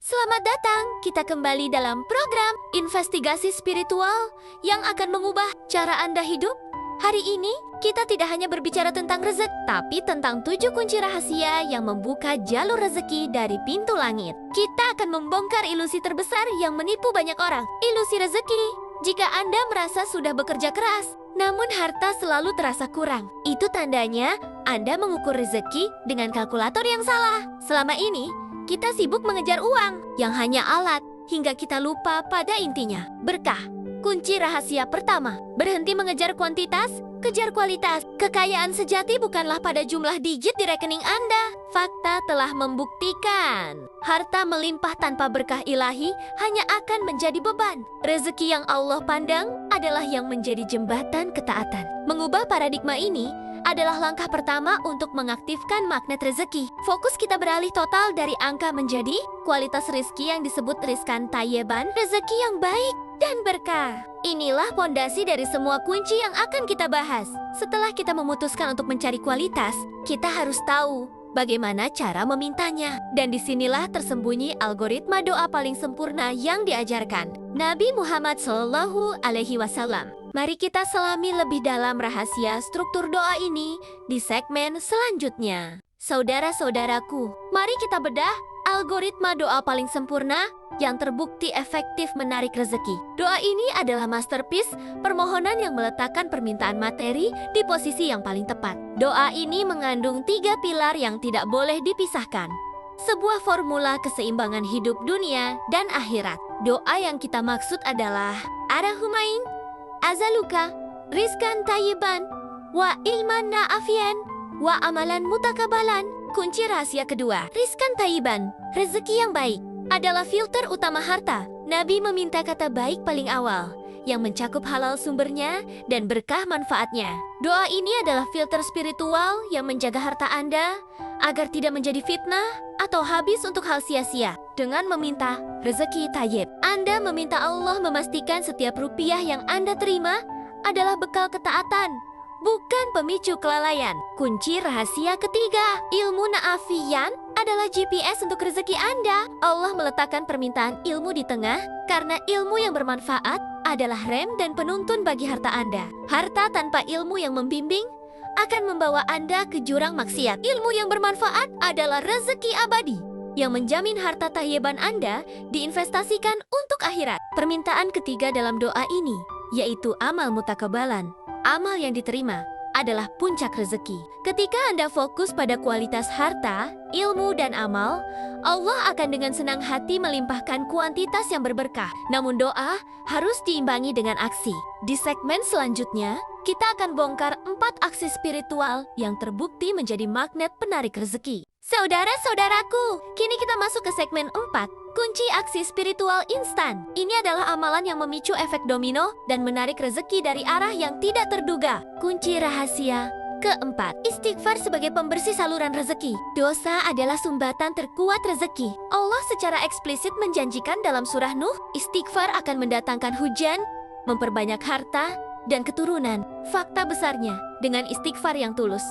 Selamat datang, kita kembali dalam program Investigasi Spiritual yang akan mengubah cara Anda hidup. Hari ini, kita tidak hanya berbicara tentang rezeki, tapi tentang 7 kunci rahasia yang membuka jalur rezeki dari pintu langit. Kita akan membongkar ilusi terbesar yang menipu banyak orang, ilusi rezeki. Jika Anda merasa sudah bekerja keras, namun harta selalu terasa kurang, itu tandanya Anda mengukur rezeki dengan kalkulator yang salah. Selama ini, kita sibuk mengejar uang yang hanya alat hingga kita lupa pada intinya. Berkah. Kunci rahasia pertama, berhenti mengejar kuantitas, kejar kualitas. Kekayaan sejati bukanlah pada jumlah digit di rekening Anda. Fakta telah membuktikan, harta melimpah tanpa berkah ilahi hanya akan menjadi beban. Rezeki yang Allah pandang adalah yang menjadi jembatan ketaatan. Mengubah paradigma ini adalah langkah pertama untuk mengaktifkan magnet rezeki. Fokus kita beralih total dari angka menjadi kualitas rezeki yang disebut rizkan tayyiban, rezeki yang baik dan berkah. Inilah pondasi dari semua kunci yang akan kita bahas. Setelah kita memutuskan untuk mencari kualitas, kita harus tahu bagaimana cara memintanya. Dan disinilah tersembunyi algoritma doa paling sempurna yang diajarkan Nabi Muhammad SAW. Mari kita selami lebih dalam rahasia struktur doa ini di segmen selanjutnya. Saudara-saudaraku, mari kita bedah algoritma doa paling sempurna yang terbukti efektif menarik rezeki. Doa ini adalah masterpiece permohonan yang meletakkan permintaan materi di posisi yang paling tepat. Doa ini mengandung 3 pilar yang tidak boleh dipisahkan. Sebuah formula keseimbangan hidup dunia dan akhirat. Doa yang kita maksud adalah Arahumain, azaluka, rizkan tayyiban, wa ilman na'afian, wa amalan mutakabalan. Kunci rahasia kedua, rizkan tayyiban, rezeki yang baik, adalah filter utama harta. Nabi meminta kata baik paling awal, yang mencakup halal sumbernya dan berkah manfaatnya. Doa ini adalah filter spiritual yang menjaga harta Anda agar tidak menjadi fitnah atau habis untuk hal sia-sia. Dengan meminta rezeki tayyib, Anda meminta Allah memastikan setiap rupiah yang Anda terima adalah bekal ketaatan, bukan pemicu kelalaian. Kunci rahasia ketiga, ilmu na'afiyan adalah GPS untuk rezeki Anda. Allah meletakkan permintaan ilmu di tengah karena ilmu yang bermanfaat adalah rem dan penuntun bagi harta Anda. Harta tanpa ilmu yang membimbing akan membawa Anda ke jurang maksiat. Ilmu yang bermanfaat adalah rezeki abadi yang menjamin harta tayyiban Anda diinvestasikan untuk akhirat. Permintaan ketiga dalam doa ini yaitu amal mutakabalan. Amal yang diterima adalah puncak rezeki. Ketika Anda fokus pada kualitas harta, ilmu, dan amal, Allah akan dengan senang hati melimpahkan kuantitas yang berberkah. Namun doa harus diimbangi dengan aksi. Di segmen selanjutnya, kita akan bongkar 4 aksi spiritual yang terbukti menjadi magnet penarik rezeki. Saudara-saudaraku, kini kita masuk ke segmen 4. Kunci aksi spiritual instan. Ini adalah amalan yang memicu efek domino dan menarik rezeki dari arah yang tidak terduga. Kunci rahasia keempat, istighfar sebagai pembersih saluran rezeki. Dosa adalah sumbatan terkuat rezeki. Allah secara eksplisit menjanjikan dalam surah Nuh, istighfar akan mendatangkan hujan, memperbanyak harta, dan keturunan. Fakta besarnya, dengan istighfar yang tulus,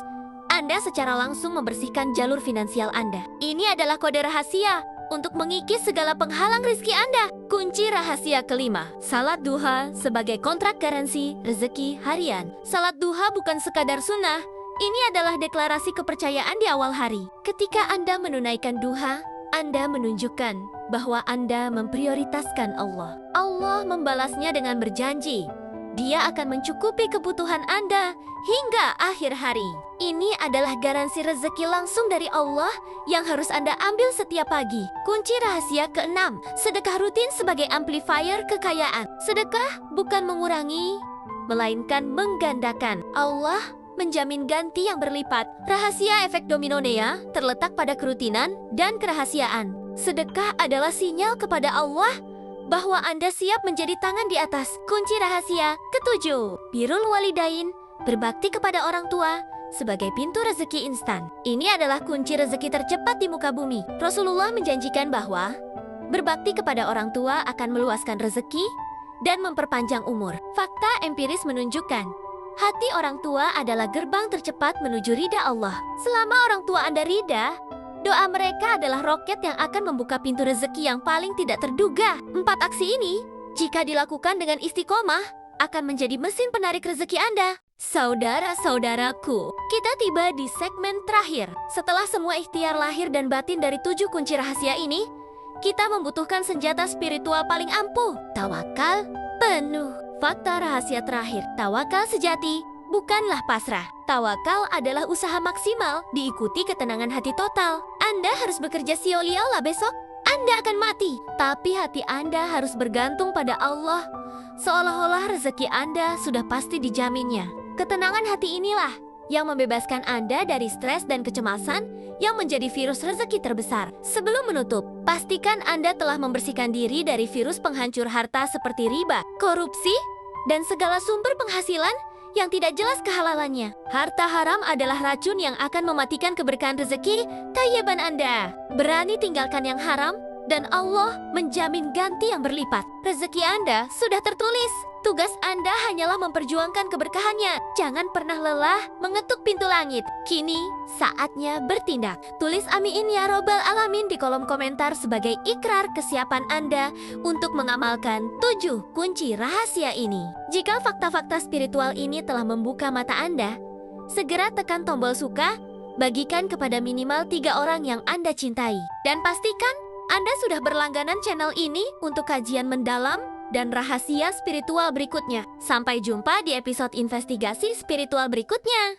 Anda secara langsung membersihkan jalur finansial Anda. Ini adalah kode rahasia untuk mengikis segala penghalang rezeki Anda. Kunci rahasia kelima, salat duha sebagai kontrak garansi rezeki harian. Salat duha bukan sekadar sunnah, ini adalah deklarasi kepercayaan di awal hari. Ketika Anda menunaikan duha, Anda menunjukkan bahwa Anda memprioritaskan Allah. Allah membalasnya dengan berjanji, Dia akan mencukupi kebutuhan Anda hingga akhir hari. Ini adalah garansi rezeki langsung dari Allah yang harus Anda ambil setiap pagi. Kunci rahasia keenam, sedekah rutin sebagai amplifier kekayaan. Sedekah bukan mengurangi, melainkan menggandakan. Allah menjamin ganti yang berlipat. Rahasia efek domino Nea terletak pada kerutinan dan kerahasiaan. Sedekah adalah sinyal kepada Allah bahwa Anda siap menjadi tangan di atas. Kunci rahasia ketujuh, birrul walidain, berbakti kepada orang tua sebagai pintu rezeki instan. Ini adalah kunci rezeki tercepat di muka bumi. Rasulullah menjanjikan bahwa berbakti kepada orang tua akan meluaskan rezeki dan memperpanjang umur. Fakta empiris menunjukkan, hati orang tua adalah gerbang tercepat menuju ridha Allah. Selama orang tua Anda ridha, Doa mereka adalah roket yang akan membuka pintu rezeki yang paling tidak terduga. 4 aksi ini, jika dilakukan dengan istiqomah, akan menjadi mesin penarik rezeki Anda. Saudara-saudaraku, kita tiba di segmen terakhir. Setelah semua ikhtiar lahir dan batin dari 7 kunci rahasia ini, kita membutuhkan senjata spiritual paling ampuh, tawakal penuh. Fakta rahasia terakhir, tawakal sejati bukanlah pasrah. Tawakal adalah usaha maksimal, diikuti ketenangan hati total. Anda harus bekerja sia-sia besok, Anda akan mati. Tapi hati Anda harus bergantung pada Allah, seolah-olah rezeki Anda sudah pasti dijaminnya. Ketenangan hati inilah yang membebaskan Anda dari stres dan kecemasan yang menjadi virus rezeki terbesar. Sebelum menutup, pastikan Anda telah membersihkan diri dari virus penghancur harta seperti riba, korupsi, dan segala sumber penghasilan yang tidak jelas kehalalannya. Harta haram adalah racun yang akan mematikan keberkahan rezeki tayyiban Anda. Berani tinggalkan yang haram, dan Allah menjamin ganti yang berlipat. Rezeki Anda sudah tertulis. Tugas Anda hanyalah memperjuangkan keberkahannya. Jangan pernah lelah mengetuk pintu langit. Kini saatnya bertindak. Tulis amin ya robbal alamin di kolom komentar sebagai ikrar kesiapan Anda untuk mengamalkan 7 kunci rahasia ini. Jika fakta-fakta spiritual ini telah membuka mata Anda, segera tekan tombol suka, bagikan kepada minimal 3 orang yang Anda cintai. Dan pastikan Anda sudah berlangganan channel ini untuk kajian mendalam dan rahasia spiritual berikutnya. Sampai jumpa di episode investigasi spiritual berikutnya.